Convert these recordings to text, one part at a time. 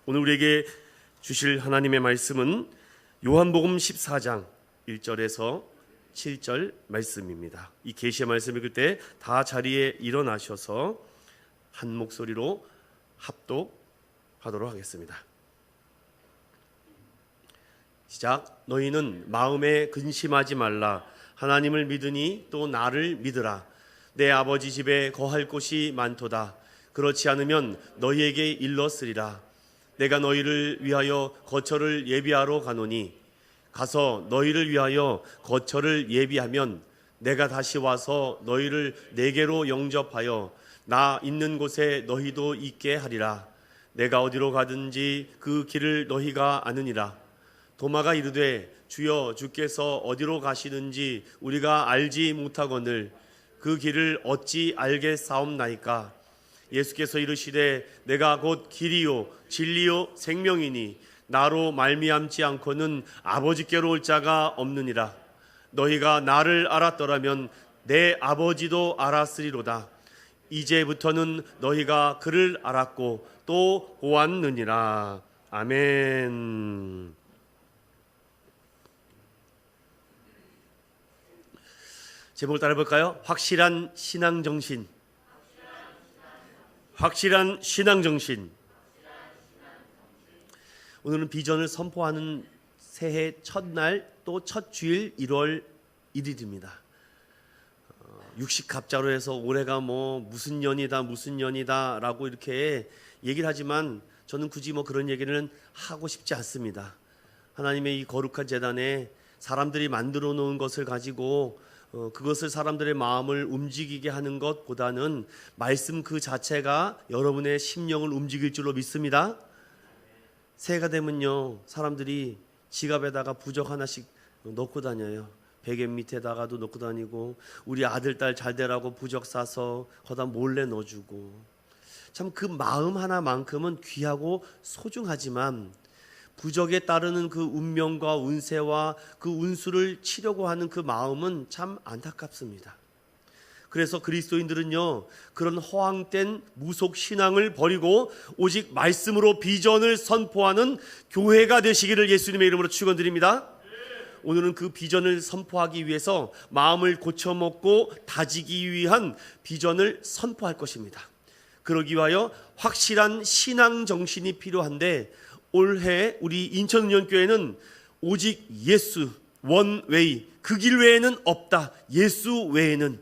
오늘 우리에게 주실 하나님의 말씀은 요한복음 14장 1절에서 7절 말씀입니다. 이 계시의 말씀 읽을 때 다 자리에 일어나셔서 한 목소리로 합독하도록 하겠습니다. 시작. 너희는 마음에 근심하지 말라. 하나님을 믿으니 또 나를 믿으라. 내 아버지 집에 거할 곳이 많도다. 그렇지 않으면 너희에게 일렀으리라. 내가 너희를 위하여 거처를 예비하러 가노니 가서 너희를 위하여 거처를 예비하면 내가 다시 와서 너희를 내게로 영접하여 나 있는 곳에 너희도 있게 하리라. 내가 어디로 가든지 그 길을 너희가 아느니라. 도마가 이르되 주여 주께서 어디로 가시는지 우리가 알지 못하거늘 그 길을 어찌 알겠사옵나이까. 예수께서 이르시되 내가 곧 길이요 진리요 생명이니 나로 말미암지 않고는 아버지께로 올 자가 없느니라. 너희가 나를 알았더라면 내 아버지도 알았으리로다. 이제부터는 너희가 그를 알았고 또 보았느니라. 아멘. 제목을 따라볼까요? 확실한 신앙정신. 확실한 신앙정신. 오늘은 비전을 선포하는 새해 첫날 또 첫 주일 1월 1일입니다. 60갑자로 해서 올해가 무슨 년이다 라고 이렇게 얘기를 하지만 저는 굳이 그런 얘기는 하고 싶지 않습니다. 하나님의 이 거룩한 제단에 사람들이 만들어 놓은 것을 가지고 그것을 사람들의 마음을 움직이게 하는 것보다는 말씀 그 자체가 여러분의 심령을 움직일 줄로 믿습니다. 새해가 되면요, 사람들이 지갑에다가 부적 하나씩 넣고 다녀요. 베개 밑에다가도 넣고 다니고, 우리 아들 딸 잘 되라고 부적 싸서 거기다 몰래 넣어주고. 참 그 마음 하나만큼은 귀하고 소중하지만 부적에 따르는 그 운명과 운세와 그 운수를 치려고 하는 그 마음은 참 안타깝습니다. 그래서 그리스도인들은요, 그런 허황된 무속 신앙을 버리고 오직 말씀으로 비전을 선포하는 교회가 되시기를 예수님의 이름으로 축원드립니다. 오늘은 그 비전을 선포하기 위해서 마음을 고쳐먹고 다지기 위한 비전을 선포할 것입니다. 그러기 위하여 확실한 신앙 정신이 필요한데, 올해 우리 인천은연교회는 오직 예수 원웨이, 그 길 외에는 없다. 예수 외에는.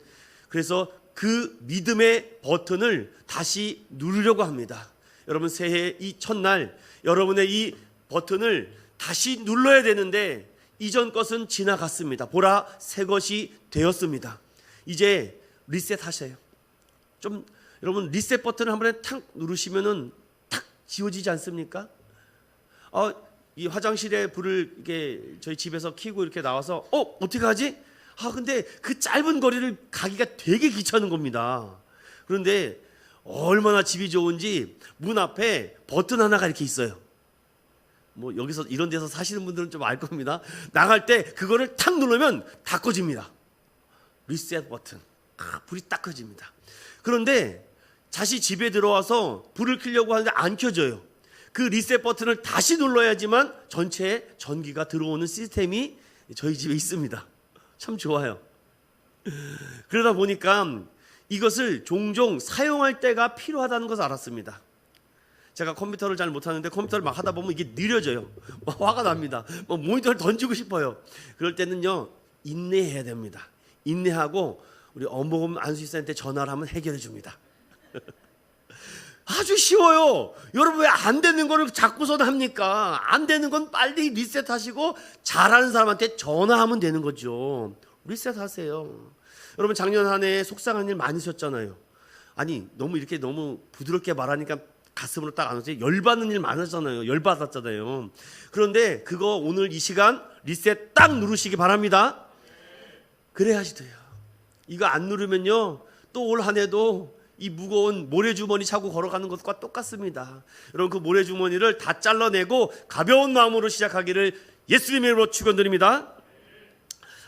그래서 그 믿음의 버튼을 다시 누르려고 합니다. 여러분, 새해 이 첫날 여러분의 이 버튼을 다시 눌러야 되는데 이전 것은 지나갔습니다. 보라, 새 것이 되었습니다. 이제 리셋하세요. 좀 여러분, 리셋 버튼을 한 번에 탁 누르시면은 탁 지워지지 않습니까? 이 화장실에 불을 이게 저희 집에서 켜고 이렇게 나와서 어떻게 하지? 근데 그 짧은 거리를 가기가 되게 귀찮은 겁니다. 그런데 얼마나 집이 좋은지 문 앞에 버튼 하나가 이렇게 있어요. 여기서 이런 데서 사시는 분들은 좀 알 겁니다. 나갈 때 그거를 탁 누르면 다 꺼집니다. 리셋 버튼. 불이 딱 꺼집니다. 그런데 다시 집에 들어와서 불을 켜려고 하는데 안 켜져요. 그 리셋 버튼을 다시 눌러야지만 전체에 전기가 들어오는 시스템이 저희 집에 있습니다. 참 좋아요. 그러다 보니까 이것을 종종 사용할 때가 필요하다는 것을 알았습니다. 제가 컴퓨터를 잘 못하는데 컴퓨터를 막 하다 보면 이게 느려져요. 화가 납니다. 모니터를 던지고 싶어요. 그럴 때는요, 인내해야 됩니다. 인내하고 우리 어목음 안수기사한테 전화를 하면 해결해 줍니다. 아주 쉬워요. 여러분, 왜 안 되는 거를 자꾸선 합니까? 안 되는 건 빨리 리셋하시고 잘하는 사람한테 전화하면 되는 거죠. 리셋하세요. 여러분, 작년 한 해 속상한 일 많으셨잖아요. 너무 부드럽게 말하니까 가슴으로 딱 안 오세요. 열받는 일 많았잖아요. 열받았잖아요. 그런데 그거 오늘 이 시간 리셋 딱 누르시기 바랍니다. 그래야지 돼요. 이거 안 누르면요, 또 올 한 해도 이 무거운 모래주머니 차고 걸어가는 것과 똑같습니다. 여러분, 그 모래주머니를 다 잘라내고 가벼운 마음으로 시작하기를 예수님의 이름으로 축원드립니다.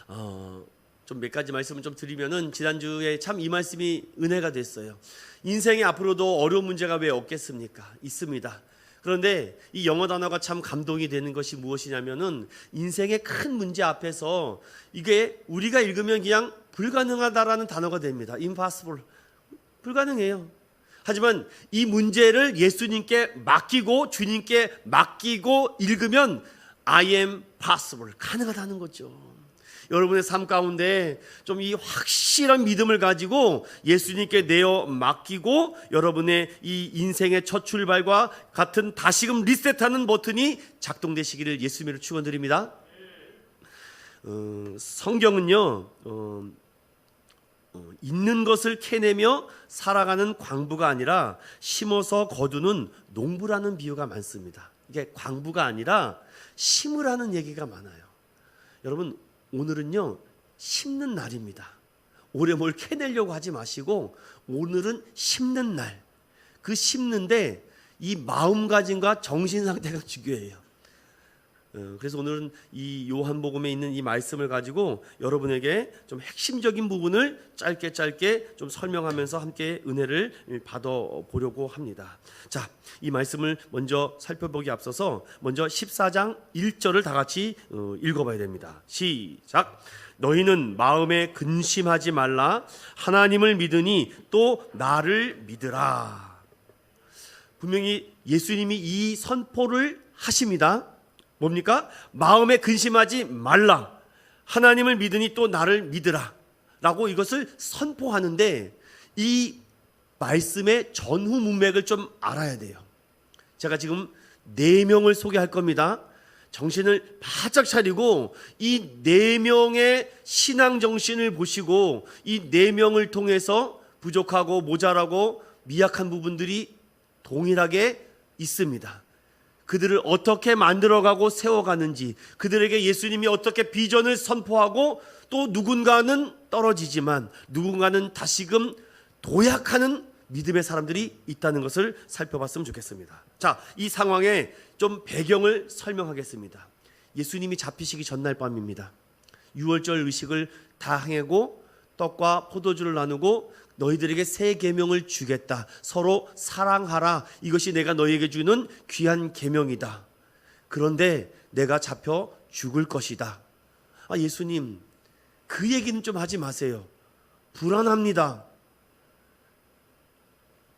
좀 몇 가지 말씀을 좀 드리면은, 지난주에 참 이 말씀이 은혜가 됐어요. 인생에 앞으로도 어려운 문제가 왜 없겠습니까? 있습니다. 그런데 이 영어 단어가 참 감동이 되는 것이 무엇이냐면은 인생의 큰 문제 앞에서 이게 우리가 읽으면 그냥 불가능하다라는 단어가 됩니다. impossible. 불가능해요. 하지만 이 문제를 예수님께 맡기고 주님께 맡기고 읽으면 I am possible. 가능하다는 거죠. 여러분의 삶 가운데 좀 이 확실한 믿음을 가지고 예수님께 내어 맡기고 여러분의 이 인생의 첫 출발과 같은 다시금 리셋하는 버튼이 작동되시기를 예수님으로 축원드립니다. 성경은요 있는 것을 캐내며 살아가는 광부가 아니라 심어서 거두는 농부라는 비유가 많습니다. 이게 광부가 아니라 심으라는 얘기가 많아요. 여러분 오늘은요 심는 날입니다. 올해 뭘 캐내려고 하지 마시고 오늘은 심는 날. 그 심는데 이 마음가짐과 정신 상태가 중요해요. 그래서 오늘은 이 요한복음에 있는 이 말씀을 가지고 여러분에게 좀 핵심적인 부분을 짧게 좀 설명하면서 함께 은혜를 받아보려고 합니다. 자, 이 말씀을 먼저 살펴보기 앞서서 먼저 14장 1절을 다 같이 읽어봐야 됩니다. 시작. 너희는 마음에 근심하지 말라. 하나님을 믿으니 또 나를 믿으라. 분명히 예수님이 이 선포를 하십니다. 뭡니까? 마음에 근심하지 말라. 하나님을 믿으니 또 나를 믿으라 라고 이것을 선포하는데 이 말씀의 전후 문맥을 좀 알아야 돼요. 제가 지금 4명을 소개할 겁니다. 정신을 바짝 차리고 이 4명의 신앙 정신을 보시고 이 4명을 통해서 부족하고 모자라고 미약한 부분들이 동일하게 있습니다. 그들을 어떻게 만들어가고 세워가는지, 그들에게 예수님이 어떻게 비전을 선포하고 또 누군가는 떨어지지만 누군가는 다시금 도약하는 믿음의 사람들이 있다는 것을 살펴봤으면 좋겠습니다. 자, 이 상황에 좀 배경을 설명하겠습니다. 예수님이 잡히시기 전날 밤입니다. 유월절 의식을 다 행하고 떡과 포도주를 나누고 너희들에게 새 계명을 주겠다. 서로 사랑하라. 이것이 내가 너희에게 주는 귀한 계명이다. 그런데 내가 잡혀 죽을 것이다. 예수님, 그 얘기는 좀 하지 마세요. 불안합니다.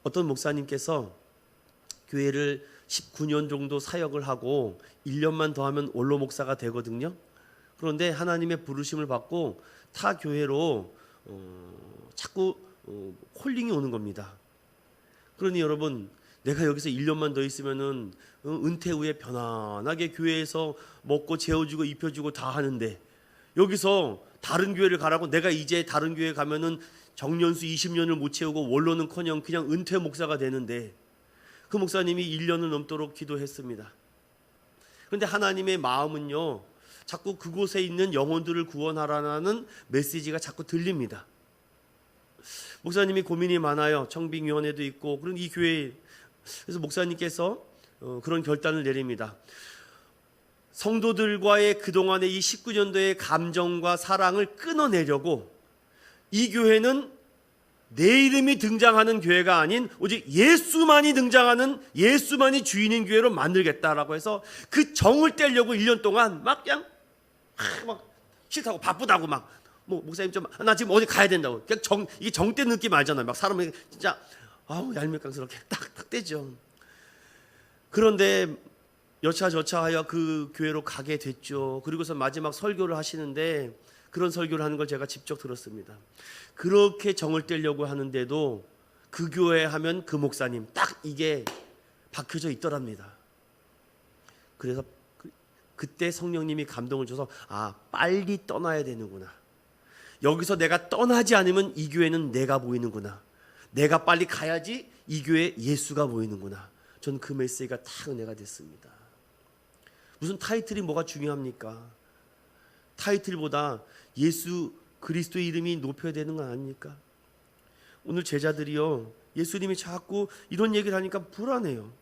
어떤 목사님께서 교회를 19년 정도 사역을 하고 1년만 더 하면 원로 목사가 되거든요. 그런데 하나님의 부르심을 받고 타 교회로 자꾸 콜링이 오는 겁니다. 그러니 여러분, 내가 여기서 1년만 더 있으면은 은퇴 후에 편안하게 교회에서 먹고 재워주고 입혀주고 다 하는데 여기서 다른 교회를 가라고, 내가 이제 다른 교회 가면은 정년수 20년을 못 채우고 원로는커녕 그냥 은퇴 목사가 되는데, 그 목사님이 1년을 넘도록 기도했습니다. 그런데 하나님의 마음은요 자꾸 그곳에 있는 영혼들을 구원하라는 메시지가 자꾸 들립니다. 목사님이 고민이 많아요. 청빙위원회도 있고 그런 이 교회에. 그래서 목사님께서 그런 결단을 내립니다. 성도들과의 그동안의 이 19년도의 감정과 사랑을 끊어내려고 이 교회는 내 이름이 등장하는 교회가 아닌 오직 예수만이 등장하는, 예수만이 주인인 교회로 만들겠다라고 해서 그 정을 떼려고 1년 동안 막 그냥 막 싫다고 바쁘다고 막 목사님 좀 나 지금 어디 가야 된다고 그냥 이게 정떼 느낌 알잖아요. 막 사람이 진짜 얄밉강스럽게 딱 떼죠. 그런데 여차저차하여 그 교회로 가게 됐죠. 그리고서 마지막 설교를 하시는데 그런 설교를 하는 걸 제가 직접 들었습니다. 그렇게 정을 떼려고 하는데도 그 교회 하면 그 목사님 딱 이게 박혀져 있더랍니다. 그래서 그때 성령님이 감동을 줘서 빨리 떠나야 되는구나. 여기서 내가 떠나지 않으면 이 교회는 내가 보이는구나. 내가 빨리 가야지 이 교회에 예수가 보이는구나. 저는 그 메시지가 다 은혜가 됐습니다. 무슨 타이틀이 뭐가 중요합니까? 타이틀보다 예수 그리스도의 이름이 높여야 되는 건 아닙니까? 오늘 제자들이요, 예수님이 자꾸 이런 얘기를 하니까 불안해요.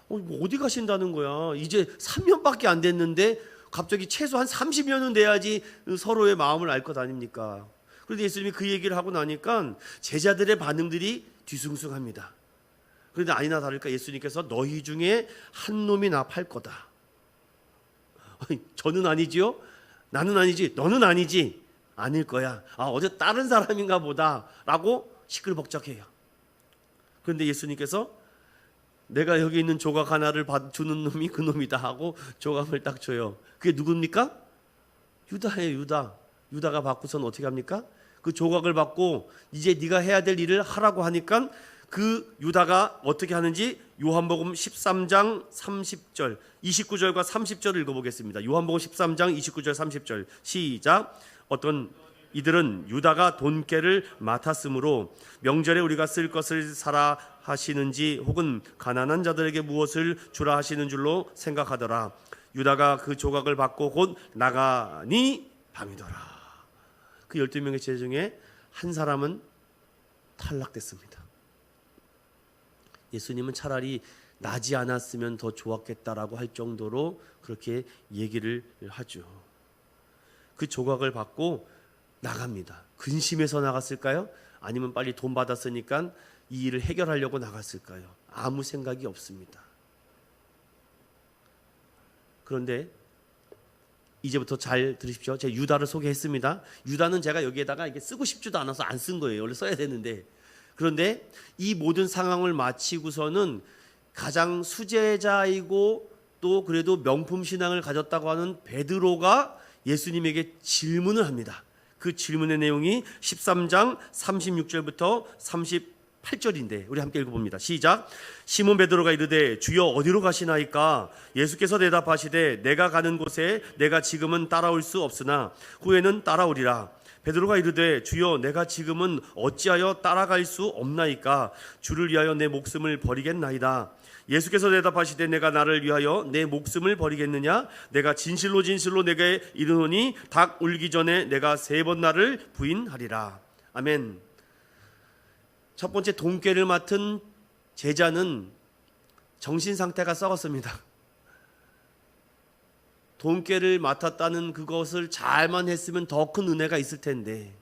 어디 가신다는 거야? 이제 3년밖에 안 됐는데 갑자기 최소한 30년은 돼야지 서로의 마음을 알 것 아닙니까? 그런데 예수님이 그 얘기를 하고 나니까 제자들의 반응들이 뒤숭숭합니다. 그런데 아니나 다를까 예수님께서 너희 중에 한 놈이 나 팔 거다. 저는 아니지요? 나는 아니지. 너는 아니지. 아닐 거야. 어제 다른 사람인가 보다 라고 시끌벅적해요. 그런데 예수님께서 내가 여기 있는 조각 하나를 주는 놈이 그 놈이다 하고 조각을 딱 줘요. 그게 누굽니까? 유다예요. 유다가 받고선 어떻게 합니까? 그 조각을 받고 이제 네가 해야 될 일을 하라고 하니까 그 유다가 어떻게 하는지 요한복음 13장 30절 29절과 30절을 읽어보겠습니다. 요한복음 13장 29절 30절 시작. 어떤 이들은 유다가 돈깨를 맡았으므로 명절에 우리가 쓸 것을 사라 하시는지 혹은 가난한 자들에게 무엇을 주라 하시는 줄로 생각하더라. 유다가 그 조각을 받고 곧 나가니 밤이더라. 그 12명의 제자 중에 한 사람은 탈락됐습니다. 예수님은 차라리 나지 않았으면 더 좋았겠다라고 할 정도로 그렇게 얘기를 하죠. 그 조각을 받고 나갑니다. 근심해서 나갔을까요? 아니면 빨리 돈 받았으니까 이 일을 해결하려고 나갔을까요? 아무 생각이 없습니다. 그런데 이제부터 잘 들으십시오. 제가 유다를 소개했습니다. 유다는 제가 여기에다가 이게 쓰고 싶지도 않아서 안 쓴 거예요. 원래 써야 되는데. 그런데 이 모든 상황을 마치고서는 가장 수제자이고 또 그래도 명품 신앙을 가졌다고 하는 베드로가 예수님에게 질문을 합니다. 그 질문의 내용이 13장 36절부터 38절인데 우리 함께 읽어봅니다. 시작. 시몬 베드로가 이르되 주여 어디로 가시나이까? 예수께서 대답하시되 내가 가는 곳에 내가 지금은 따라올 수 없으나 후에는 따라오리라. 베드로가 이르되 주여 내가 지금은 어찌하여 따라갈 수 없나이까? 주를 위하여 내 목숨을 버리겠나이다. 예수께서 대답하시되 내가 나를 위하여 내 목숨을 버리겠느냐? 내가 진실로 진실로 내게 이르노니 닭 울기 전에 내가 3번 나를 부인하리라. 아멘. 첫 번째 돈깨를 맡은 제자는 정신 상태가 썩었습니다. 돈깨를 맡았다는 그것을 잘만 했으면 더 큰 은혜가 있을 텐데,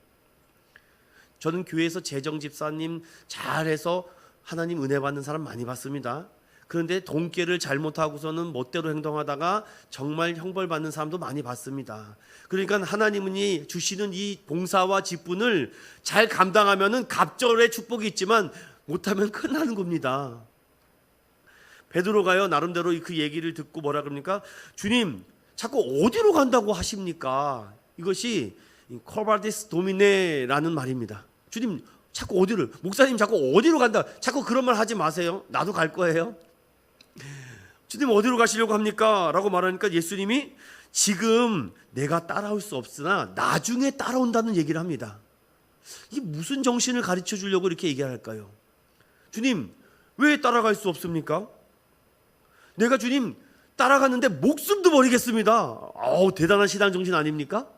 저는 교회에서 재정 집사님 잘해서 하나님 은혜 받는 사람 많이 봤습니다. 그런데 돈깨를 잘못하고서는 멋대로 행동하다가 정말 형벌 받는 사람도 많이 봤습니다. 그러니까 하나님이 주시는 이 봉사와 직분을 잘 감당하면은 갑절의 축복이 있지만 못하면 큰일 나는 겁니다. 베드로가요 나름대로 그 얘기를 듣고 뭐라 그럽니까? 주님 자꾸 어디로 간다고 하십니까? 이것이 코바디스 도미네라는 말입니다. 주님 자꾸 어디를, 목사님 자꾸 어디로 간다, 자꾸 그런 말 하지 마세요. 나도 갈 거예요. 주님 어디로 가시려고 합니까? 라고 말하니까 예수님이 지금 내가 따라올 수 없으나 나중에 따라온다는 얘기를 합니다. 이게 무슨 정신을 가르쳐 주려고 이렇게 얘기할까요? 주님 왜 따라갈 수 없습니까? 내가 주님 따라가는데 목숨도 버리겠습니다. 대단한 신앙 정신 아닙니까?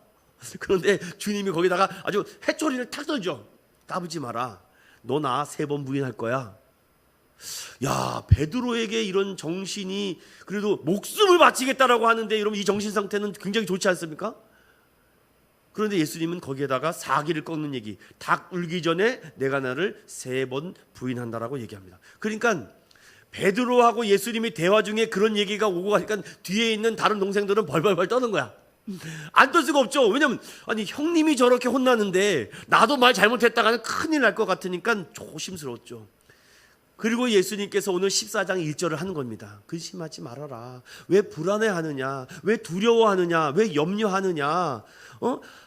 그런데 주님이 거기다가 아주 해초리를 탁 던져. 까부지 마라. 너 나 3번 부인할 거야. 야, 베드로에게 이런 정신이, 그래도 목숨을 바치겠다라고 하는데 여러분 이 정신 상태는 굉장히 좋지 않습니까? 그런데 예수님은 거기에다가 사기를 꺾는 얘기, 닭 울기 전에 내가 나를 3번 부인한다라고 얘기합니다. 그러니까 베드로하고 예수님이 대화 중에 그런 얘기가 오고 가니까 뒤에 있는 다른 동생들은 벌벌벌 떠는 거야. 안 떨 수가 없죠. 왜냐면 아니 형님이 저렇게 혼나는데 나도 말 잘못했다가는 큰일 날 것 같으니까 조심스러웠죠. 그리고 예수님께서 오늘 14장 1절을 하는 겁니다. 근심하지 말아라. 왜 불안해하느냐? 왜 두려워하느냐? 왜 염려하느냐?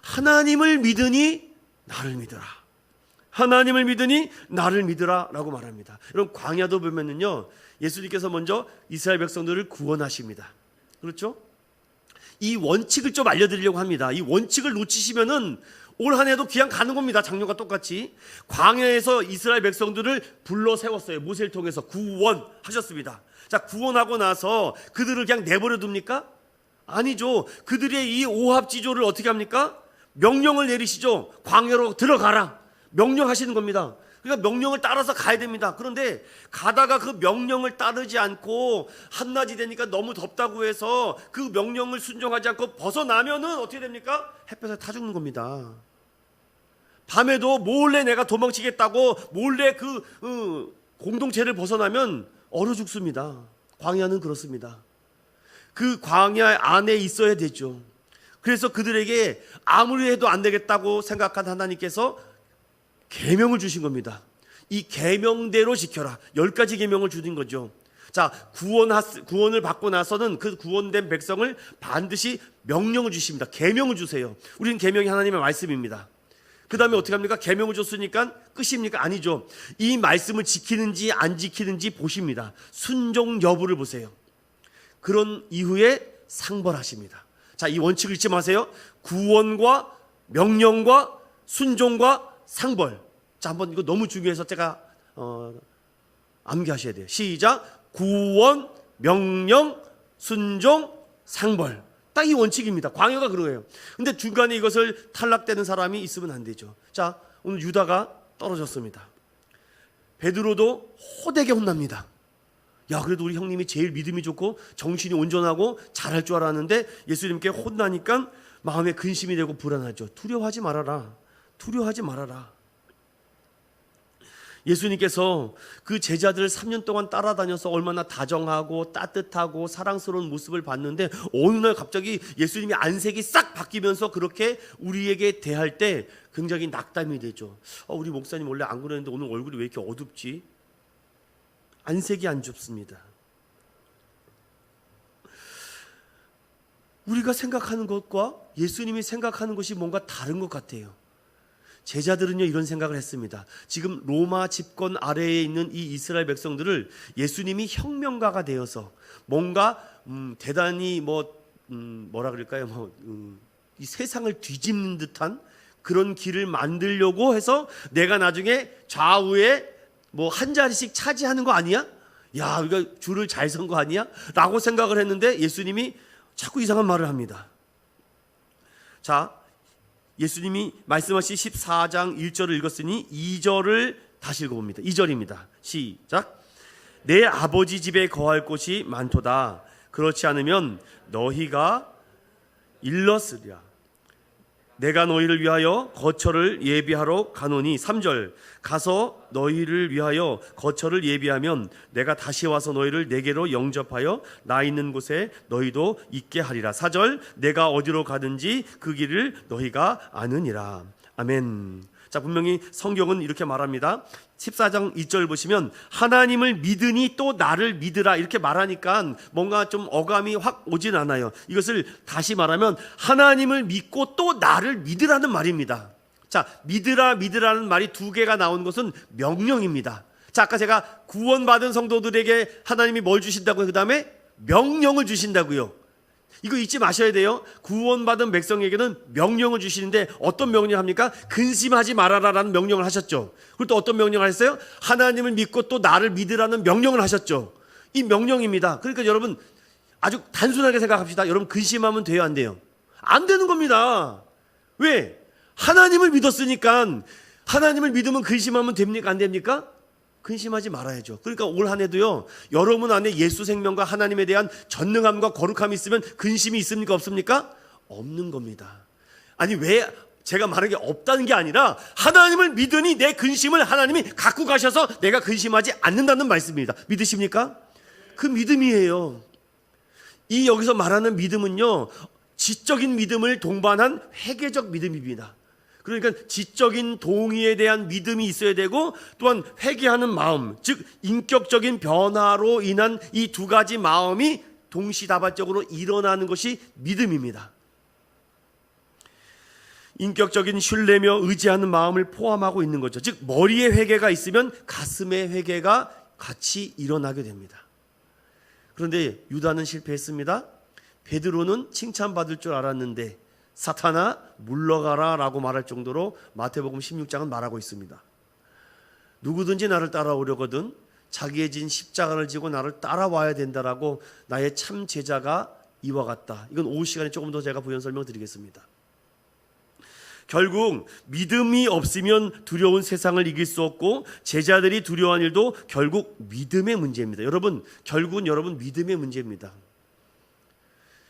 하나님을 믿으니 나를 믿어라. 하나님을 믿으니 나를 믿으라 라고 말합니다. 여러분 광야도 보면은요 예수님께서 먼저 이스라엘 백성들을 구원하십니다. 그렇죠? 이 원칙을 좀 알려드리려고 합니다. 이 원칙을 놓치시면은 올 한 해도 그냥 가는 겁니다. 작년과 똑같이. 광야에서 이스라엘 백성들을 불러 세웠어요. 모세를 통해서 구원하셨습니다. 자, 구원하고 나서 그들을 그냥 내버려 둡니까? 아니죠. 그들의 이 오합지졸을 어떻게 합니까? 명령을 내리시죠. 광야로 들어가라. 명령하시는 겁니다. 그러니까 명령을 따라서 가야 됩니다. 그런데 가다가 그 명령을 따르지 않고 한낮이 되니까 너무 덥다고 해서 그 명령을 순종하지 않고 벗어나면은 어떻게 됩니까? 햇볕에 타 죽는 겁니다. 밤에도 몰래 내가 도망치겠다고 몰래 그 공동체를 벗어나면 얼어 죽습니다. 광야는 그렇습니다. 그 광야 안에 있어야 되죠. 그래서 그들에게 아무리 해도 안 되겠다고 생각한 하나님께서 계명을 주신 겁니다. 이 계명대로 지켜라. 10가지 계명을 주신 거죠. 자, 구원을 받고 나서는 그 구원된 백성을 반드시 명령을 주십니다. 계명을 주세요. 우리는 계명이 하나님의 말씀입니다. 그 다음에 어떻게 합니까? 계명을 줬으니까 끝입니까? 아니죠. 이 말씀을 지키는지 안 지키는지 보십니다. 순종 여부를 보세요. 그런 이후에 상벌하십니다. 자, 이 원칙을 잊지 마세요. 구원과 명령과 순종과 상벌. 자, 한번 이거 너무 중요해서 제가 암기하셔야 돼요. 시작. 구원, 명령, 순종, 상벌. 딱 이 원칙입니다. 광야가 그거예요. 근데 중간에 이것을 탈락되는 사람이 있으면 안 되죠. 자, 오늘 유다가 떨어졌습니다. 베드로도 호되게 혼납니다. 야, 그래도 우리 형님이 제일 믿음이 좋고 정신이 온전하고 잘할 줄 알았는데 예수님께 혼나니까 마음에 근심이 되고 불안하죠. 두려워하지 말아라. 두려워하지 말아라. 예수님께서 그 제자들을 3년 동안 따라다녀서 얼마나 다정하고 따뜻하고 사랑스러운 모습을 봤는데 어느 날 갑자기 예수님이 안색이 싹 바뀌면서 그렇게 우리에게 대할 때 굉장히 낙담이 되죠. 우리 목사님 원래 안 그랬는데 오늘 얼굴이 왜 이렇게 어둡지? 안색이 안 좋습니다. 우리가 생각하는 것과 예수님이 생각하는 것이 뭔가 다른 것 같아요. 제자들은요 이런 생각을 했습니다. 지금 로마 집권 아래에 있는 이 이스라엘 백성들을 예수님이 혁명가가 되어서 뭔가 대단히 뭐라 그럴까요? 이 세상을 뒤집는 듯한 그런 길을 만들려고 해서 내가 나중에 좌우에 한 자리씩 차지하는 거 아니야? 야, 우리가 줄을 잘 선 거 아니야? 라고 생각을 했는데 예수님이 자꾸 이상한 말을 합니다. 자, 예수님이 말씀하신 14장 1절을 읽었으니 2절을 다시 읽어봅니다. 2절입니다. 시작. 내 아버지 집에 거할 곳이 많도다. 그렇지 않으면 너희가 일렀으리라. 내가 너희를 위하여 거처를 예비하러 가노니 3절. 가서 너희를 위하여 거처를 예비하면 내가 다시 와서 너희를 내게로 영접하여 나 있는 곳에 너희도 있게 하리라. 4절. 내가 어디로 가든지 그 길을 너희가 아느니라. 아멘. 자, 분명히 성경은 이렇게 말합니다. 14장 2절 보시면 하나님을 믿으니 또 나를 믿으라 이렇게 말하니까 뭔가 좀 어감이 확 오진 않아요. 이것을 다시 말하면 하나님을 믿고 또 나를 믿으라는 말입니다. 자, 믿으라는 말이 두 개가 나온 것은 명령입니다. 자, 아까 제가 구원받은 성도들에게 하나님이 뭘 주신다고요? 그 다음에 명령을 주신다고요. 이거 잊지 마셔야 돼요. 구원받은 백성에게는 명령을 주시는데 어떤 명령을 합니까? 근심하지 말아라라는 명령을 하셨죠. 그리고 또 어떤 명령을 하셨어요? 하나님을 믿고 또 나를 믿으라는 명령을 하셨죠. 이 명령입니다. 그러니까 여러분 아주 단순하게 생각합시다. 여러분 근심하면 돼요, 안 돼요? 안 되는 겁니다. 왜? 하나님을 믿었으니까. 하나님을 믿으면 근심하면 됩니까? 안 됩니까? 근심하지 말아야죠. 그러니까 올 한 해도요, 여러분 안에 예수 생명과 하나님에 대한 전능함과 거룩함이 있으면 근심이 있습니까? 없습니까? 없는 겁니다. 아니, 왜 제가 말한 게 없다는 게 아니라 하나님을 믿으니 내 근심을 하나님이 갖고 가셔서 내가 근심하지 않는다는 말씀입니다. 믿으십니까? 그 믿음이에요. 이 여기서 말하는 믿음은요, 지적인 믿음을 동반한 회개적 믿음입니다. 그러니까 지적인 동의에 대한 믿음이 있어야 되고 또한 회개하는 마음, 즉 인격적인 변화로 인한 이 두 가지 마음이 동시다발적으로 일어나는 것이 믿음입니다. 인격적인 신뢰며 의지하는 마음을 포함하고 있는 거죠. 즉 머리에 회개가 있으면 가슴에 회개가 같이 일어나게 됩니다. 그런데 유다는 실패했습니다. 베드로는 칭찬받을 줄 알았는데 사탄아 물러가라 라고 말할 정도로 마태복음 16장은 말하고 있습니다. 누구든지 나를 따라오려거든 자기의 진 십자가를 지고 나를 따라와야 된다라고 나의 참 제자가 이와 같다. 이건 오후 시간에 조금 더 제가 부연 설명드리겠습니다. 결국 믿음이 없으면 두려운 세상을 이길 수 없고 제자들이 두려워한 일도 결국 믿음의 문제입니다. 여러분, 결국은 여러분 믿음의 문제입니다.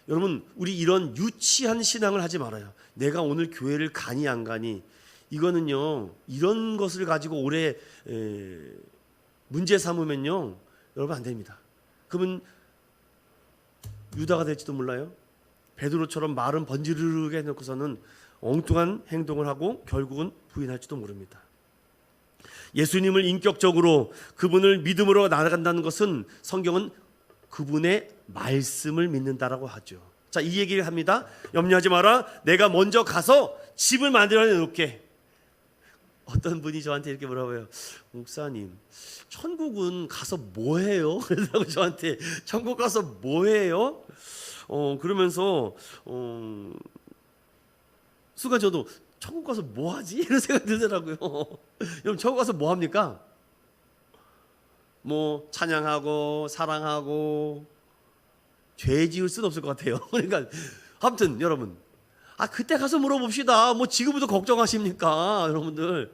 여러분, 우리 이런 유치한 신앙을 하지 말아요. 내가 오늘 교회를 가니 안 가니, 이거는요 이런 것을 가지고 오래 문제 삼으면요, 여러분 안 됩니다. 그러면 유다가 될지도 몰라요. 베드로처럼 말은 번지르르게 해놓고서는 엉뚱한 행동을 하고 결국은 부인할지도 모릅니다. 예수님을 인격적으로 그분을 믿음으로 나아간다는 것은 성경은 그분의 말씀을 믿는다라고 하죠. 자, 이 얘기를 합니다. 염려하지 마라. 내가 먼저 가서 집을 만들어 놓을게. 어떤 분이 저한테 이렇게 물어봐요. 목사님, 천국은 가서 뭐 해요? 그래서 저한테 천국 가서 뭐 해요? 그러면서 순간 저도 천국 가서 뭐 하지? 이런 생각이 들더라고요. 여러분, 천국 가서 뭐 합니까? 뭐 찬양하고 사랑하고 죄 지을 수는 없을 것 같아요. 그러니까 아무튼 여러분, 그때 가서 물어봅시다. 뭐 지금부터 걱정하십니까, 여러분들?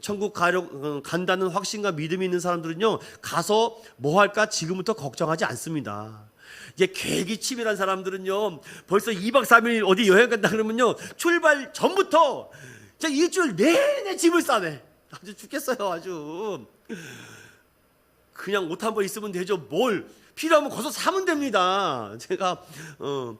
천국 간다는 확신과 믿음이 있는 사람들은요, 가서 뭐 할까 지금부터 걱정하지 않습니다. 이제 계기침이란 사람들은요, 벌써 2박 3일 어디 여행 간다 그러면요, 출발 전부터 이제 일주일 내내 짐을 싸네. 아주 죽겠어요, 아주. 그냥 옷 한 번 있으면 되죠. 뭘 필요하면 거기서 사면 됩니다. 제가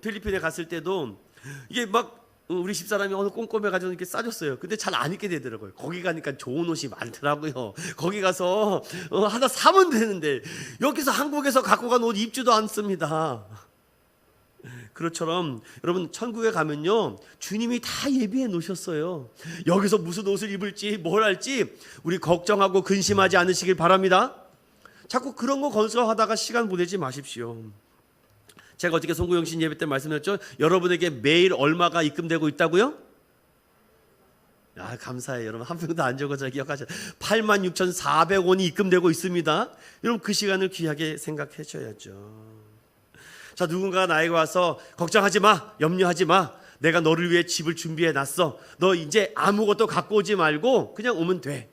필리핀에 갔을 때도 이게 막 우리 집사람이 어느 꼼꼼해가지고 이렇게 싸줬어요. 근데 잘 안 입게 되더라고요. 거기 가니까 좋은 옷이 많더라고요. 거기 가서 하나 사면 되는데 여기서 한국에서 갖고 간 옷 입지도 않습니다. 그것처럼 여러분, 천국에 가면요, 주님이 다 예비해 놓으셨어요. 여기서 무슨 옷을 입을지 뭘 할지 우리 걱정하고 근심하지 않으시길 바랍니다. 자꾸 그런 거 건설하다가 시간 보내지 마십시오. 제가 어저께 송구영신 예배 때 말씀드렸죠. 여러분에게 매일 얼마가 입금되고 있다고요? 감사해요. 여러분, 한 명도 안 적어서 기억하셔야 돼요. 86,400원이 입금되고 있습니다. 여러분, 그 시간을 귀하게 생각해 줘야죠. 자, 누군가가 나에게 와서 걱정하지 마, 염려하지 마, 내가 너를 위해 집을 준비해 놨어, 너 이제 아무것도 갖고 오지 말고 그냥 오면 돼.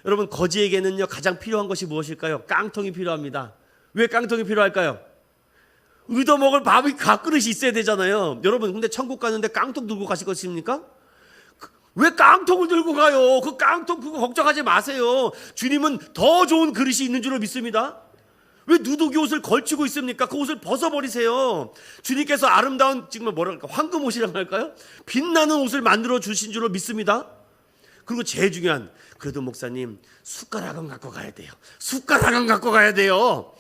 여러분, 거지에게는요, 가장 필요한 것이 무엇일까요? 깡통이 필요합니다. 왜 깡통이 필요할까요? 얻어먹을 밥그릇이 있어야 되잖아요. 여러분, 근데 천국 가는데 깡통 들고 가실 것입니까? 왜 깡통을 들고 가요? 그 깡통 그거 걱정하지 마세요. 주님은 더 좋은 그릇이 있는 줄로 믿습니다. 왜 누더기 옷을 걸치고 있습니까? 그 옷을 벗어버리세요. 주님께서 아름다운, 지금 뭐랄까, 황금 옷이라고 할까요? 빛나는 옷을 만들어 주신 줄로 믿습니다. 그리고 제일 중요한, 그래도 목사님, 숟가락은 갖고 가야 돼요. 숟가락은 갖고 가야 돼요.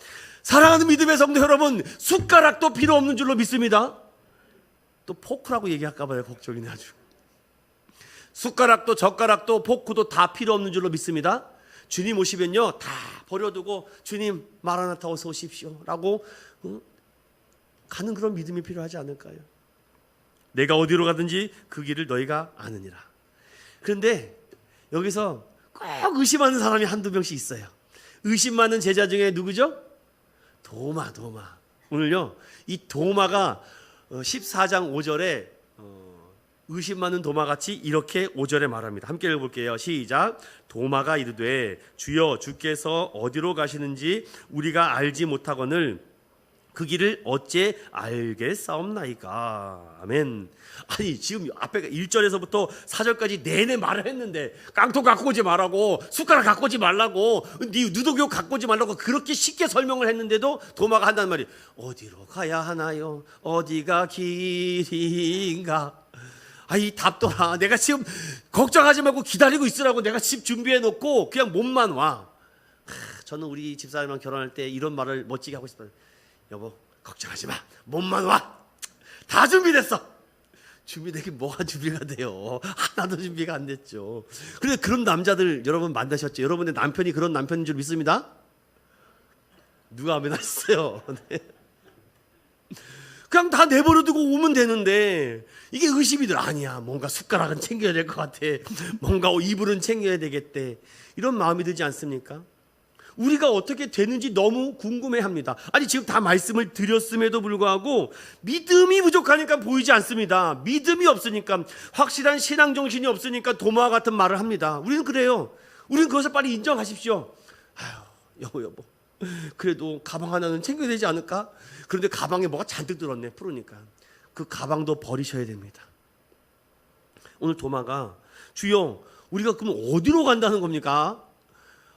사랑하는 믿음의 성도 여러분, 숟가락도 필요 없는 줄로 믿습니다. 또 포크라고 얘기할까 봐요. 걱정이네 아주. 숟가락도 젓가락도 포크도 다 필요 없는 줄로 믿습니다. 주님 오시면요, 다 버려두고 주님 마라나타 어서 오십시오 라고 가는 그런 믿음이 필요하지 않을까요? 내가 어디로 가든지 그 길을 너희가 아느니라. 그런데 여기서 꼭 의심하는 사람이 한두 명씩 있어요. 의심 많은 제자 중에 누구죠? 도마. 오늘요, 이 도마가 14장 5절에 의심 많은 도마같이 이렇게 5절에 말합니다. 함께 읽어볼게요. 시작. 도마가 이르되 주여, 주께서 어디로 가시는지 우리가 알지 못하거늘 그 길을 어째 알겠사옵나이까. 아멘. 아니, 지금 앞에 1절에서부터 4절까지 내내 말을 했는데 깡통 갖고 오지 말라고, 숟가락 갖고 오지 말라고, 네 누더기 갖고 오지 말라고 그렇게 쉽게 설명을 했는데도 도마가 한다는 말이, 어디로 가야 하나요? 어디가 길인가? 이 답더라. 내가 지금 걱정하지 말고 기다리고 있으라고 내가 집 준비해 놓고 그냥 몸만 와. 저는 우리 집사람이랑 결혼할 때 이런 말을 멋지게 하고 싶어요. 여보, 걱정하지 마, 몸만 와. 다 준비됐어. 준비되긴 뭐가 준비가 돼요? 하나도 준비가 안 됐죠. 그런데 그런 남자들 여러분 만나셨죠? 여러분의 남편이 그런 남편인 줄 믿습니다? 누가 하면 하셨어요? 네. 그냥 다 내버려두고 오면 되는데 이게 의심이 들. 아니야, 뭔가 숟가락은 챙겨야 될 것 같아, 뭔가 이불은 챙겨야 되겠대, 이런 마음이 들지 않습니까? 우리가 어떻게 되는지 너무 궁금해합니다. 아니, 지금 다 말씀을 드렸음에도 불구하고 믿음이 부족하니까 보이지 않습니다. 믿음이 없으니까, 확실한 신앙 정신이 없으니까 도마와 같은 말을 합니다. 우리는 그래요. 우리는 그것을 빨리 인정하십시오. 여보, 그래도 가방 하나는 챙겨야 되지 않을까? 그런데 가방에 뭐가 잔뜩 들었네, 푸르니까. 그 가방도 버리셔야 됩니다. 오늘 도마가, 주여, 우리가 그럼 어디로 간다는 겁니까?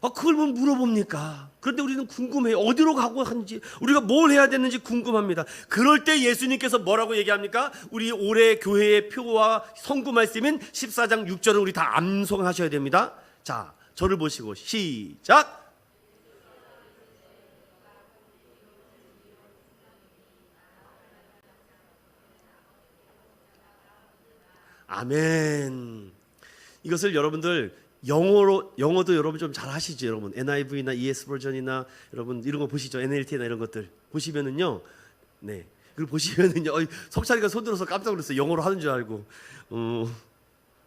그걸 뭐 물어봅니까? 그런데 우리는 궁금해요. 어디로 가고 하는지, 우리가 뭘 해야 되는지 궁금합니다. 그럴 때 예수님께서 뭐라고 얘기합니까? 우리 올해 교회의 표와 선구 말씀인 14장 6절을 우리 다 암송하셔야 됩니다. 자, 저를 보시고 시작. 아멘. 이것을 여러분들 영어도 여러분 좀 잘 하시죠, 여러분. NIV나 ES 버전이나 여러분 이런 거 보시죠. NLT나 이런 것들 보시면은요, 네, 그리고 보시면은요, 석찬이가 손 들어서 깜짝 놀랐어요. 영어로 하는 줄 알고,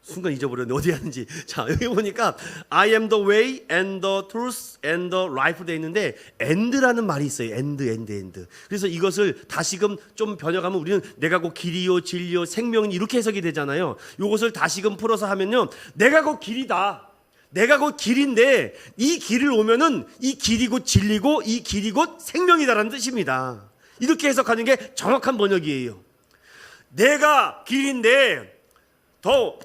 순간 잊어버렸는데 어디 하는지. 자, 여기 보니까 I am the way and the truth and the life 돼 있는데 and라는 말이 있어요. and. 그래서 이것을 다시금 좀 번역하면 우리는 내가 곧 길이요 진리요 생명이 이렇게 해석이 되잖아요. 이것을 다시금 풀어서 하면요, 내가 곧 길이다. 내가 곧 길인데 이 길을 오면은 이 길이 곧 진리고 이 길이 곧 생명이다라는 뜻입니다. 이렇게 해석하는 게 정확한 번역이에요. 내가 길인데 더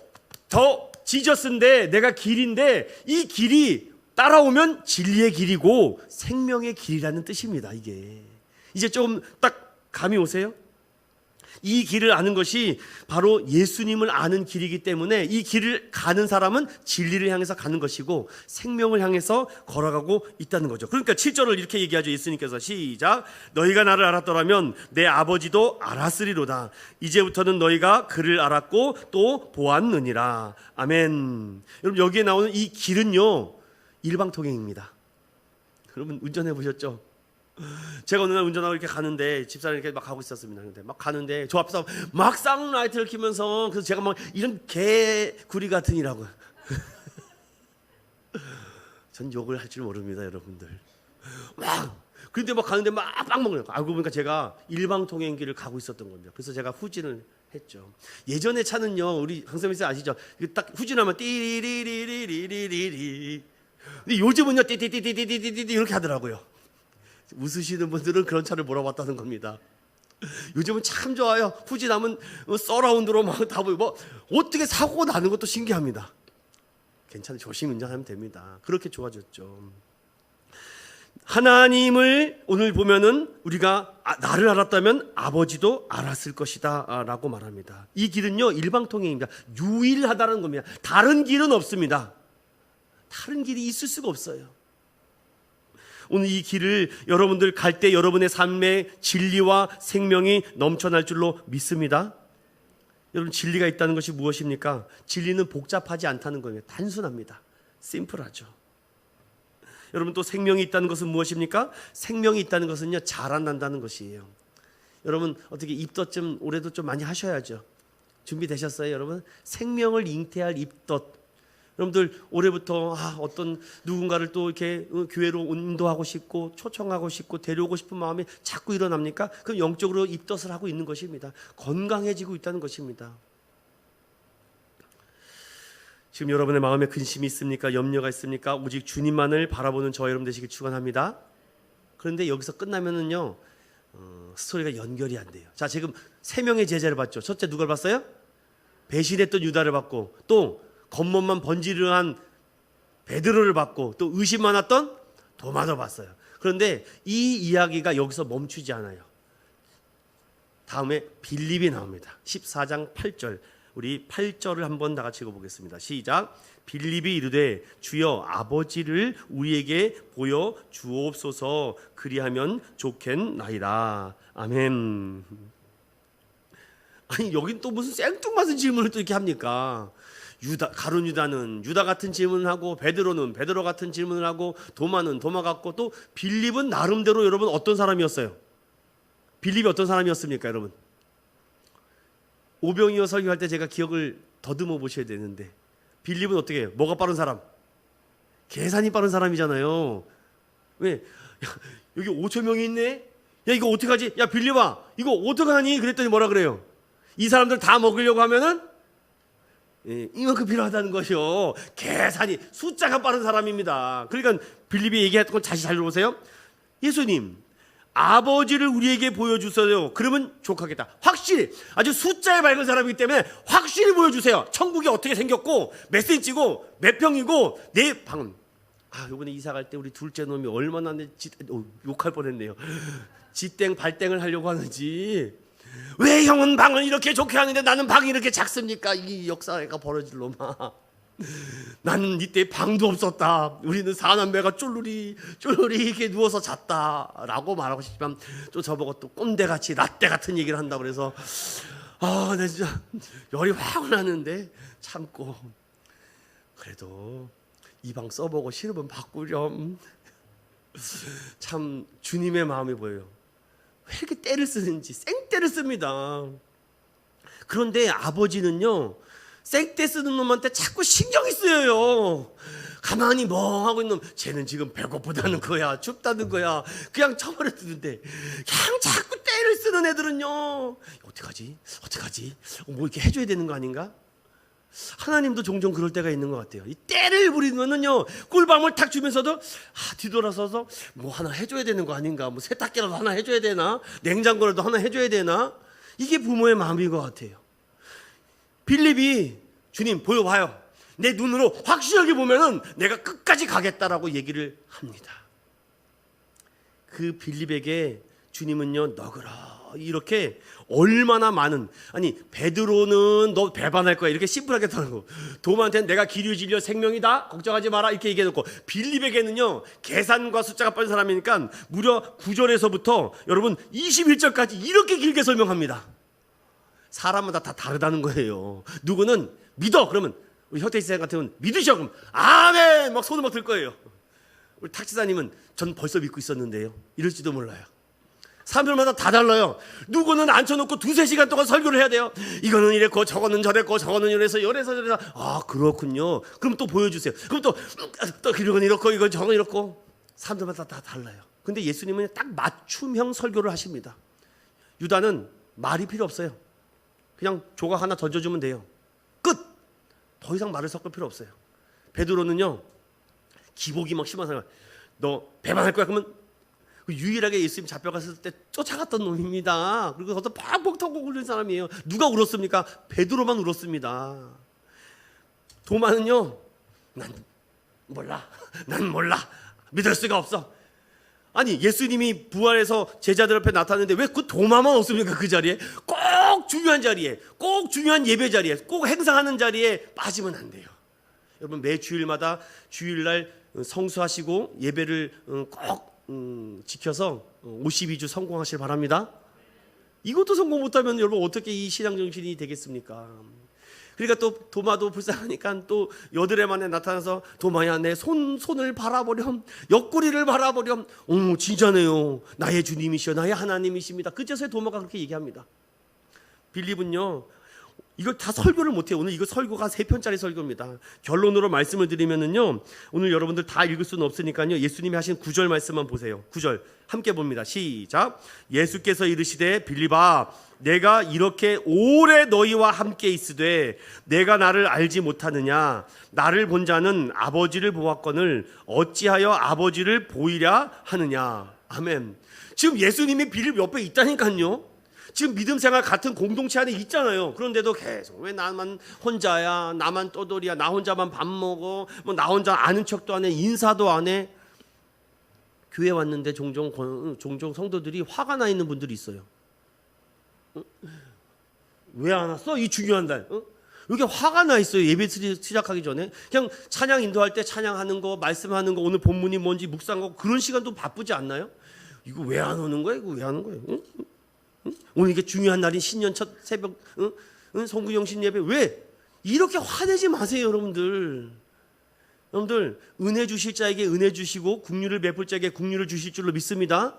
지저스인데 내가 길인데 이 길이 따라오면 진리의 길이고 생명의 길이라는 뜻입니다. 이게 이제 좀 딱 감이 오세요? 이 길을 아는 것이 바로 예수님을 아는 길이기 때문에 이 길을 가는 사람은 진리를 향해서 가는 것이고 생명을 향해서 걸어가고 있다는 거죠. 그러니까 7절을 이렇게 얘기하죠. 예수님께서 시작. 너희가 나를 알았더라면 내 아버지도 알았으리로다. 이제부터는 너희가 그를 알았고 또 보았느니라. 아멘. 여러분, 여기에 나오는 이 길은요, 일방통행입니다. 여러분 운전해 보셨죠? 제가 어느 날 운전하고 이렇게 가는데 집사람이 이렇게 막 가고 있었습니다. 근데 막 가는데 저 앞에서 막 사운라이트를 켜면서, 그래서 제가 막 이런 개구리 같으니라고 전 욕을 할 줄 모릅니다, 여러분들. 막 그런데 막 가는데 막 빵 먹는 거. 알고 보니까 제가 일방통행길을 가고 있었던 겁니다. 그래서 제가 후진을 했죠. 예전에 차는요, 우리 강세민 씨 아시죠? 딱 후진하면 띠리리리리리리리. 근데 요즘은요 띠띠띠띠띠띠띠 이렇게 하더라고요. 웃으시는 분들은 그런 차를 몰아봤다는 겁니다. 요즘은 참 좋아요. 후진하면 서라운드로 막 다 보이고, 뭐 어떻게 사고가 나는 것도 신기합니다. 괜찮아요. 조심 운전하면 됩니다. 그렇게 좋아졌죠. 하나님을 오늘 보면은 우리가 나를 알았다면 아버지도 알았을 것이다 라고 말합니다. 이 길은요 일방통행입니다. 유일하다는 겁니다. 다른 길은 없습니다. 다른 길이 있을 수가 없어요. 오늘 이 길을 여러분들 갈 때 여러분의 삶에 진리와 생명이 넘쳐날 줄로 믿습니다. 여러분, 진리가 있다는 것이 무엇입니까? 진리는 복잡하지 않다는 거예요. 단순합니다. 심플하죠. 여러분, 또 생명이 있다는 것은 무엇입니까? 생명이 있다는 것은요, 자라난다는 것이에요. 여러분, 어떻게 입덧 좀 올해도 좀 많이 하셔야죠. 준비되셨어요, 여러분? 생명을 잉태할 입덧. 여러분들 올해부터 어떤 누군가를 또 이렇게 교회로 인도하고 싶고 초청하고 싶고 데려오고 싶은 마음이 자꾸 일어납니까? 그럼 영적으로 입덧을 하고 있는 것입니다. 건강해지고 있다는 것입니다. 지금 여러분의 마음에 근심이 있습니까? 염려가 있습니까? 오직 주님만을 바라보는 저 여러분 되시길 축원합니다. 그런데 여기서 끝나면은요, 스토리가 연결이 안 돼요. 자, 지금 3명의 제자를 봤죠. 첫째 누굴 봤어요? 배신했던 유다를 봤고, 또 겉멋만 번지르한 베드로를 봤고, 또 의심 많았던 도마도 봤어요. 그런데 이 이야기가 여기서 멈추지 않아요. 다음에 빌립이 나옵니다. 14장 8절. 우리 8절을 한번 다 같이 읽어보겠습니다. 시작. 빌립이 이르되 주여 아버지를 우리에게 보여 주옵소서. 그리하면 좋겠나이다. 아멘. 아니, 여긴 또 무슨 생뚱맞은 질문을 또 이렇게 합니까? 가룟 유다는 유다 같은 질문을 하고, 베드로는 베드로 같은 질문을 하고, 도마는 도마 같고, 또 빌립은 나름대로 여러분 어떤 사람이었어요? 빌립이 어떤 사람이었습니까, 여러분? 오병이어 설교할 때 제가 기억을 더듬어 보셔야 되는데, 빌립은 어떻게 해요? 뭐가 빠른 사람? 계산이 빠른 사람이잖아요. 왜? 여기 5천 명이 있네? 야, 이거 어떡하지? 야, 빌립아, 이거 어떡하니? 그랬더니 뭐라 그래요? 이 사람들 다 먹으려고 하면은 이만큼 필요하다는 것이요. 계산이, 숫자가 빠른 사람입니다. 그러니까 빌립이 얘기했던 건 다시 잘 들어보세요. 예수님, 아버지를 우리에게 보여주세요. 그러면 족하겠다. 확실히, 아주 숫자에 밝은 사람이기 때문에 확실히 보여주세요. 천국이 어떻게 생겼고 몇 센치고 몇 평이고 내 방은 요번에 이사 갈 때 우리 둘째 놈이 얼마나 욕할 뻔했네요. 지땡 발땡을 하려고 하는지, 왜 형은 방을 이렇게 좋게 하는데 나는 방이 이렇게 작습니까? 이 역사가 벌어질 놈아. 나는 이때 방도 없었다. 우리는 사남매가 쫄르리 이렇게 누워서 잤다라고 말하고 싶지만, 또 저보고 또 꼰대같이 라떼 같은 얘기를 한다고 그래서 나 진짜 열이 확 나는데 참고, 그래도 이 방 써보고 싫으면 바꾸렴. 참 주님의 마음이 보여요. 왜 이렇게 때를 쓰는지, 생때를 씁니다. 그런데 아버지는요, 생때 쓰는 놈한테 자꾸 신경이 쓰여요. 가만히 멍하고 있는 놈, 쟤는 지금 배고프다는 거야, 춥다는 거야, 그냥 쳐버려 두는데, 그냥 자꾸 때를 쓰는 애들은요, 어떡하지? 뭐 이렇게 해줘야 되는 거 아닌가? 하나님도 종종 그럴 때가 있는 것 같아요. 이 때를 부리면은요, 꿀밤을 탁 주면서도 뒤돌아서서 뭐 하나 해줘야 되는 거 아닌가? 뭐 세탁기라도 하나 해줘야 되나? 냉장고라도 하나 해줘야 되나? 이게 부모의 마음인 것 같아요. 빌립이 주님 보여봐요. 내 눈으로 확실하게 보면은 내가 끝까지 가겠다라고 얘기를 합니다. 그 빌립에게 주님은요, 너그러 이렇게 얼마나 많은, 아니 베드로는 너 배반할 거야 이렇게 심플하게 하고, 도마한테는 내가 길이 진리요 생명이다 걱정하지 마라 이렇게 얘기해놓고, 빌립에게는요 계산과 숫자가 빠진 사람이니까 무려 9절에서부터 여러분 21절까지 이렇게 길게 설명합니다. 사람마다 다 다르다는 거예요. 누구는 믿어 그러면, 우리 혁태 지사님 같으면 믿으셔 그럼 아멘 막 손을 막 들 거예요. 우리 탁지사님은 전 벌써 믿고 있었는데요 이럴지도 몰라요. 사람들마다 다 달라요. 누구는 앉혀놓고 2-3시간 동안 설교를 해야 돼요. 이거는 이랬고 저거는 저랬고 저거는 이래서 저래서. 그렇군요. 그럼 또 보여주세요. 그럼 또 이건 이렇고 이건 저건 이렇고. 사람들마다 다 달라요. 근데 예수님은 딱 맞춤형 설교를 하십니다. 유다는 말이 필요 없어요. 그냥 조각 하나 던져주면 돼요. 끝. 더 이상 말을 섞을 필요 없어요. 베드로는요, 기복이 막 심한 사람, 너 배반할 거야 그러면, 유일하게 예수님 잡혀갔을 때 쫓아갔던 놈입니다. 그리고 거기서 팍팍 타고 굴린 사람이에요. 누가 울었습니까? 베드로만 울었습니다. 도마는요, 난 몰라 믿을 수가 없어. 아니 예수님이 부활해서 제자들 앞에 나타났는데 왜 그 도마만 없습니까? 그 자리에 꼭 중요한 자리에, 꼭 중요한 예배 자리에, 꼭 행사하는 자리에 빠지면 안 돼요. 여러분 매 주일마다 주일날 성수하시고 예배를 꼭 지켜서 52주 성공하실 바랍니다. 이것도 성공 못하면 여러분 어떻게 이 신앙 정신이 되겠습니까? 그러니까 또 도마도 불쌍하니까 또 여드레 만에 나타나서, 도마야 내 손을 바라보렴, 옆구리를 바라보렴. 진짜네요. 나의 주님이시여 나의 하나님이십니다. 그제서야 도마가 그렇게 얘기합니다. 빌립은요 이걸 다 설교를 못해요. 오늘 이거 설교가 3편짜리 설교입니다. 결론으로 말씀을 드리면은요, 오늘 여러분들 다 읽을 수는 없으니까요, 예수님이 하신 9절 말씀만 보세요. 9절 함께 봅니다. 시작. 예수께서 이르시되 빌립아 내가 이렇게 오래 너희와 함께 있으되 내가 나를 알지 못하느냐? 나를 본 자는 아버지를 보았거늘 어찌하여 아버지를 보이랴 하느냐? 아멘. 지금 예수님이 빌립 옆에 있다니까요. 지금 믿음 생활 같은 공동체 안에 있잖아요. 그런데도 계속 왜 나만 혼자야, 나만 떠돌이야, 나 혼자만 밥 먹어, 뭐 나 혼자 아는 척도 안 해, 인사도 안 해. 교회 왔는데 종종 성도들이 화가 나 있는 분들이 있어요. 왜 안 왔어? 이 중요한 날. 이렇게 화가 나 있어요. 예배 시작하기 전에 그냥 찬양 인도할 때 찬양하는 거, 말씀하는 거, 오늘 본문이 뭔지 묵상하고 그런 시간도 바쁘지 않나요? 이거 왜 안 오는 거야? 이거 왜 하는 거예요? 오늘 이게 중요한 날인 신년 첫 새벽 성구영신 예배, 왜 이렇게 화내지 마세요. 여러분들 은혜 주실 자에게 은혜 주시고 국류를 베풀 자에게 국류를 주실 줄로 믿습니다.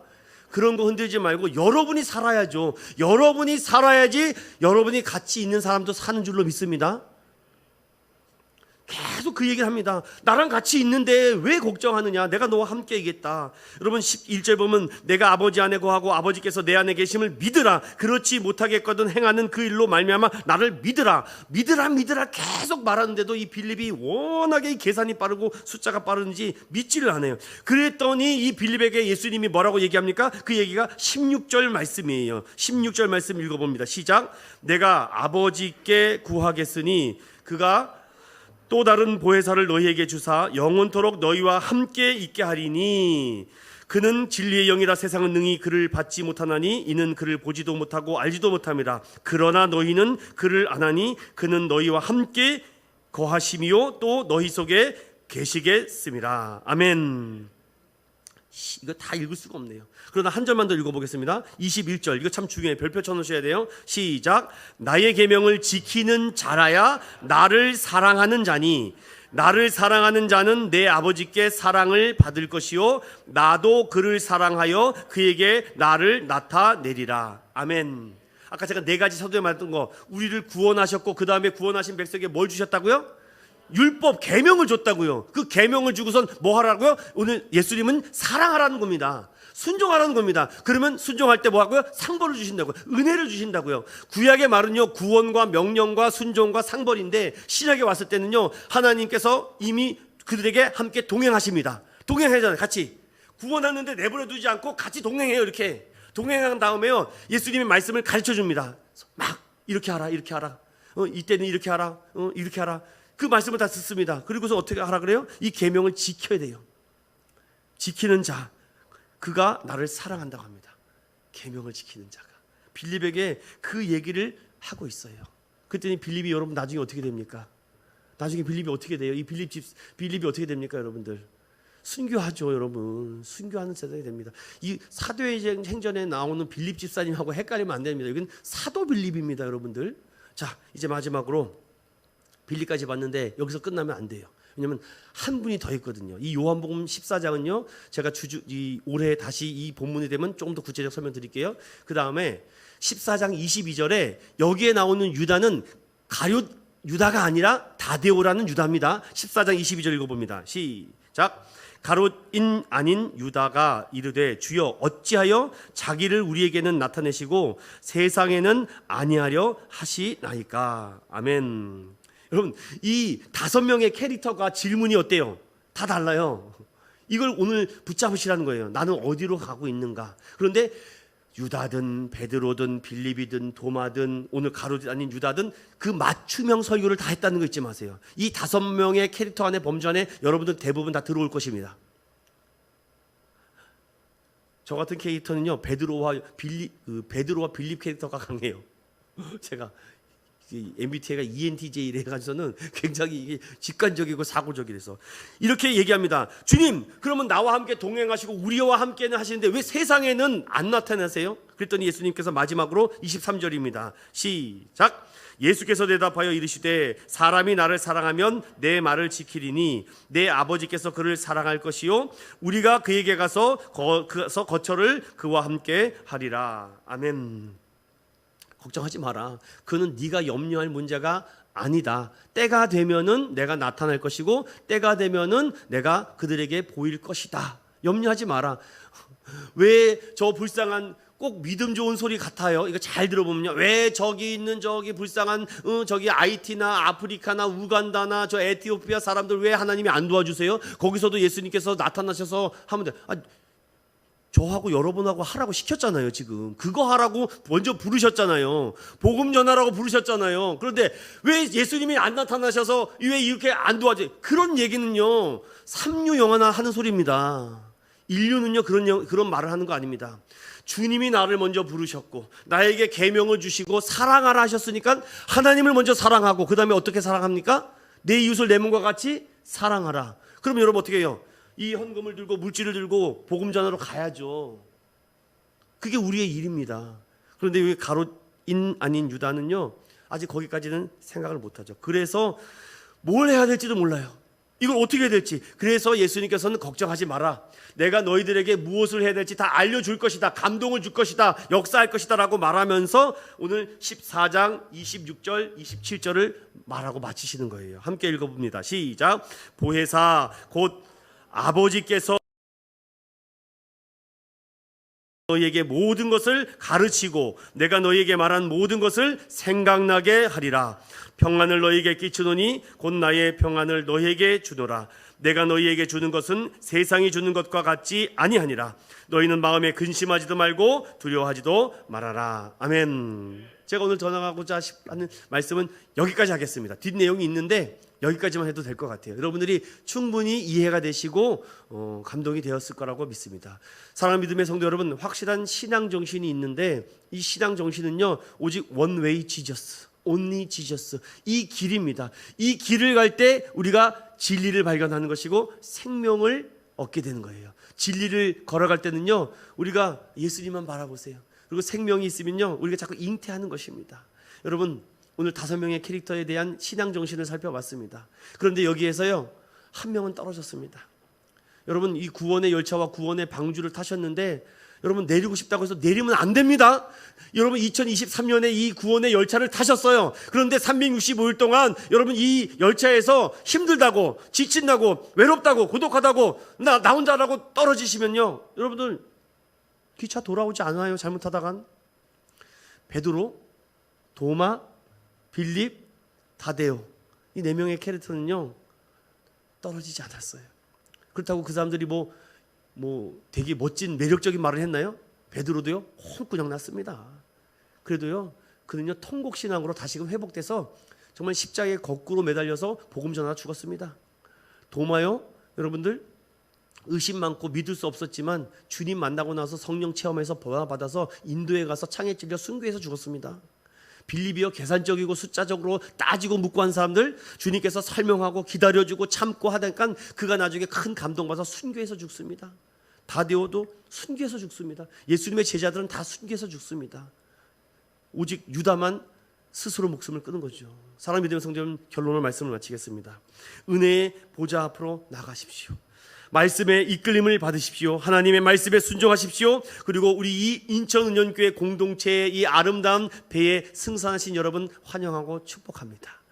그런 거 흔들지 말고 여러분이 살아야죠. 여러분이 살아야지 여러분이 같이 있는 사람도 사는 줄로 믿습니다. 계속 그 얘기를 합니다. 나랑 같이 있는데 왜 걱정하느냐? 내가 너와 함께 있겠다. 여러분 11절 보면 내가 아버지 안에 거하고 아버지께서 내 안에 계심을 믿으라. 그렇지 못하겠거든 행하는 그 일로 말미암아 나를 믿으라. 믿으라 계속 말하는데도 이 빌립이 워낙에 계산이 빠르고 숫자가 빠른지 믿지를 않아요. 그랬더니 이 빌립에게 예수님이 뭐라고 얘기합니까? 그 얘기가 16절 말씀이에요. 16절 말씀 읽어봅니다. 시작. 내가 아버지께 구하겠으니 그가 또 다른 보혜사를 너희에게 주사 영원토록 너희와 함께 있게 하리니 그는 진리의 영이라 세상은 능히 그를 받지 못하나니 이는 그를 보지도 못하고 알지도 못함이라. 그러나 너희는 그를 아나니 그는 너희와 함께 거하심이요 또 너희 속에 계시겠음이라. 아멘. 이거 다 읽을 수가 없네요. 그러나 한 절만 더 읽어보겠습니다. 21절, 이거 참 중요해요. 별표 쳐놓으셔야 돼요. 시작. 나의 계명을 지키는 자라야 나를 사랑하는 자니 나를 사랑하는 자는 내 아버지께 사랑을 받을 것이요 나도 그를 사랑하여 그에게 나를 나타내리라. 아멘. 아까 제가 네 가지 사도에 말했던 거, 우리를 구원하셨고 그 다음에 구원하신 백성에게 뭘 주셨다고요? 율법, 계명을 줬다고요. 그 계명을 주고선 뭐 하라고요? 오늘 예수님은 사랑하라는 겁니다. 순종하라는 겁니다. 그러면 순종할 때 뭐 하고요? 상벌을 주신다고요. 은혜를 주신다고요. 구약의 말은요, 구원과 명령과 순종과 상벌인데 신약에 왔을 때는요, 하나님께서 이미 그들에게 함께 동행하십니다. 동행하잖아요. 같이 구원하는데 내버려 두지 않고 같이 동행해요. 이렇게 동행한 다음에요, 예수님의 말씀을 가르쳐 줍니다. 막 이렇게 하라, 이렇게 하라. 이때는 이렇게 하라, 이렇게 하라. 그 말씀을 다 듣습니다. 그리고서 어떻게 하라 그래요? 이 계명을 지켜야 돼요. 지키는 자, 그가 나를 사랑한다고 합니다. 계명을 지키는 자가. 빌립에게 그 얘기를 하고 있어요. 그랬더니 빌립이 여러분 나중에 어떻게 됩니까? 나중에 빌립이 어떻게 돼요? 이 빌립이 어떻게 됩니까, 여러분들? 순교하죠, 여러분. 순교하는 세상이 됩니다. 이 사도의 행전에 나오는 빌립 집사님하고 헷갈리면 안 됩니다. 여기는 사도 빌립입니다, 여러분들. 자, 이제 마지막으로 빌립까지 봤는데 여기서 끝나면 안 돼요. 왜냐하면 한 분이 더 있거든요. 이 요한복음 14장은요, 제가 올해 다시 이 본문이 되면 조금 더 구체적 설명 드릴게요. 그 다음에 14장 22절에 여기에 나오는 유다는 가룟 유다가 아니라 다데오라는 유다입니다. 14장 22절 읽어봅니다. 시작. 가룟인 아닌 유다가 이르되 주여 어찌하여 자기를 우리에게는 나타내시고 세상에는 아니하려 하시나이까. 아멘. 여러분, 이 5명의 캐릭터가 질문이 어때요? 다 달라요. 이걸 오늘 붙잡으시라는 거예요. 나는 어디로 가고 있는가? 그런데 유다든 베드로든 빌립이든 도마든 오늘 가룟 아닌 유다든 그 맞춤형 설교를 다 했다는 거 잊지 마세요. 이 5명의 캐릭터 안에 범주 안에 여러분들 대부분 다 들어올 것입니다. 저 같은 캐릭터는요, 베드로와 빌립 캐릭터가 강해요. 제가 MBTI가 ENTJ를 해가지고는 굉장히 이게 직관적이고 사고적이라서 이렇게 얘기합니다. 주님, 그러면 나와 함께 동행하시고 우리와 함께는 하시는데 왜 세상에는 안 나타나세요? 그랬더니 예수님께서 마지막으로 23절입니다. 시작. 예수께서 대답하여 이르시되 사람이 나를 사랑하면 내 말을 지키리니 내 아버지께서 그를 사랑할 것이요 우리가 그에게 가서 거처를 그와 함께 하리라. 아멘. 걱정하지 마라. 그는 네가 염려할 문제가 아니다. 때가 되면은 내가 나타날 것이고 때가 되면은 내가 그들에게 보일 것이다. 염려하지 마라. 왜 저 불쌍한, 꼭 믿음 좋은 소리 같아요. 이거 잘 들어보면요, 왜 저기 있는 저기 불쌍한 저기 아이티나 아프리카나 우간다나 저 에티오피아 사람들 왜 하나님이 안 도와주세요? 거기서도 예수님께서 나타나셔서 하면 돼. 저하고 여러분하고 하라고 시켰잖아요. 지금 그거 하라고 먼저 부르셨잖아요. 복음 전하라고 부르셨잖아요. 그런데 왜 예수님이 안 나타나셔서 왜 이렇게 안 도와줘요? 그런 얘기는요, 삼류 영화나 하는 소리입니다. 인류는요 그런 말을 하는 거 아닙니다. 주님이 나를 먼저 부르셨고 나에게 계명을 주시고 사랑하라 하셨으니까 하나님을 먼저 사랑하고 그 다음에 어떻게 사랑합니까? 내 이웃을 내 몸과 같이 사랑하라. 그럼 여러분 어떻게 해요? 이 헌금을 들고 물질을 들고 복음 전하러 가야죠. 그게 우리의 일입니다. 그런데 왜 가룟인 아닌 유다는요, 아직 거기까지는 생각을 못하죠. 그래서 뭘 해야 될지도 몰라요. 이걸 어떻게 해야 될지. 그래서 예수님께서는 걱정하지 마라. 내가 너희들에게 무엇을 해야 될지 다 알려줄 것이다. 감동을 줄 것이다. 역사할 것이다 라고 말하면서 오늘 14장 26절 27절을 말하고 마치시는 거예요. 함께 읽어봅니다. 시작. 보혜사 곧 아버지께서 너희에게 모든 것을 가르치고 내가 너희에게 말한 모든 것을 생각나게 하리라. 평안을 너희에게 끼치노니 곧 나의 평안을 너희에게 주노라. 내가 너희에게 주는 것은 세상이 주는 것과 같지 아니하니라. 너희는 마음에 근심하지도 말고 두려워하지도 말아라. 아멘. 제가 오늘 전하고자 하는 말씀은 여기까지 하겠습니다. 뒷내용이 있는데 여기까지만 해도 될 것 같아요. 여러분들이 충분히 이해가 되시고 감동이 되었을 거라고 믿습니다. 사랑하는 믿음의 성도 여러분, 확실한 신앙 정신이 있는데 이 신앙 정신은요, 오직 one way Jesus, only Jesus, 이 길입니다. 이 길을 갈 때 우리가 진리를 발견하는 것이고 생명을 얻게 되는 거예요. 진리를 걸어갈 때는요, 우리가 예수님만 바라보세요. 그리고 생명이 있으면요, 우리가 자꾸 잉태하는 것입니다. 여러분, 오늘 5명의 캐릭터에 대한 신앙 정신을 살펴봤습니다. 그런데 여기에서요, 한 명은 떨어졌습니다. 여러분, 이 구원의 열차와 구원의 방주를 타셨는데 여러분, 내리고 싶다고 해서 내리면 안 됩니다. 여러분, 2023년에 이 구원의 열차를 타셨어요. 그런데 365일 동안 여러분, 이 열차에서 힘들다고, 지친다고, 외롭다고, 고독하다고, 나 혼자라고 떨어지시면요, 여러분들 기차 돌아오지 않아요. 잘못하다간. 베드로, 도마, 빌립, 다데오, 이 4명의 캐릭터는요, 떨어지지 않았어요. 그렇다고 그 사람들이 뭐 되게 멋진 매력적인 말을 했나요? 베드로도요, 홈꾸녕 났습니다. 그래도요, 그는요, 통곡신앙으로 다시금 회복돼서 정말 십자가에 거꾸로 매달려서 복음 전하다 죽었습니다. 도마요, 여러분들 의심 많고 믿을 수 없었지만 주님 만나고 나서 성령 체험해서 보호받아서 인도에 가서 창에 찔려 순교해서 죽었습니다. 빌립이요, 계산적이고 숫자적으로 따지고 묻고 한 사람들 주님께서 설명하고 기다려주고 참고 하다니까 그가 나중에 큰 감동받아서 순교해서 죽습니다. 다데오도 순교해서 죽습니다. 예수님의 제자들은 다 순교해서 죽습니다. 오직 유다만 스스로 목숨을 끊은 거죠. 사랑하는 믿음의 성도 여러분, 결론을 말씀을 마치겠습니다. 은혜의 보좌 앞으로 나가십시오. 말씀의 이끌림을 받으십시오. 하나님의 말씀에 순종하십시오. 그리고 우리 이 인천은연교회 공동체의 이 아름다운 배에 승선하신 여러분 환영하고 축복합니다.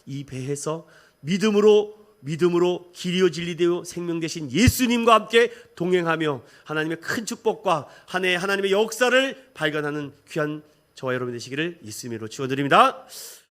이 배에서 믿음으로 길이요 진리 되어 생명 되신 예수님과 함께 동행하며 하나님의 큰 축복과 한 해 하나님의 역사를 발견하는 귀한 저와 여러분 되시기를 예수님으로 축원드립니다.